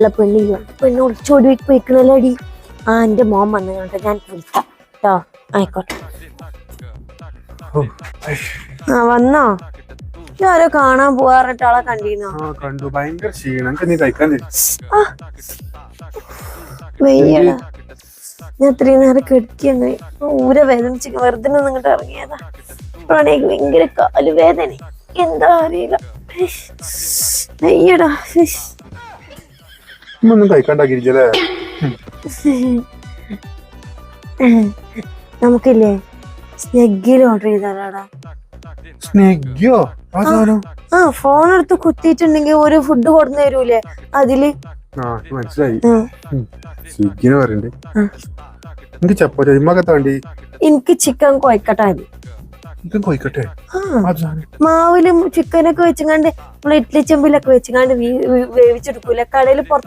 പെണ്ണ് ഒളിച്ചോടി പോയിക്കണല്ലടി. എന്റെ മോൻ വന്നു കണ്ട ഞാൻ വിളിക്കാം കേട്ടോ. ആയിക്കോട്ടെ. വന്നോ? ആരോ കാണാൻ പോവാറിട്ട് ആളെ കണ്ടിരുന്നോ? കണ്ടു. ഭയങ്കര ക്ഷീണം. നീ കഴിക്കാൻ വെയ്യടാ, ഞാൻ ഇത്രയും നേരം കെടുക്കിയെന്ന് ഊര വേദനിച്ച് വെറുതെ നിങ്ങട്ട് ഇറങ്ങിയതാ. ഇപ്പോഴാണെങ്കിൽ ഭയങ്കര കാലുവേദന, എന്താ അറിയില്ല. വെയ്യടാ. ഒന്നും കഴിക്കാണ്ടാക്കിയിരിക്കല്ലേ? നമുക്കില്ലേ സ്നെഗ്ഗിൽ ഓർഡർ ചെയ്താലാടാ. സ്നെഗ്ഗിയോ? ഫോൺ എടുത്ത് കുത്തിയിട്ടുണ്ടെങ്കിൽ ഒരു ഫുഡ് കൊടുന്നു തരൂലേ അതില്. മനസ്സിലായി. സ്വിഗ്ഗിനെ പറയണ്ടേ? എനിക്ക് ചപ്പാത്തി ഇമ്മക്കത്താണ്ടി. എനിക്ക് ചിക്കൻ കൊയ്ക്കട്ടെ. കോയിക്കട്ടെ മാവിലും ചിക്കനൊക്കെ വെച്ചങ്ങാണ്ട് നമ്മള് ഇഡ്ലി ചെമ്പിലൊക്കെ വെച്ചങ്ങാണ്ട് വേവിച്ചെടുക്കൂല കടയിൽ പുറത്ത്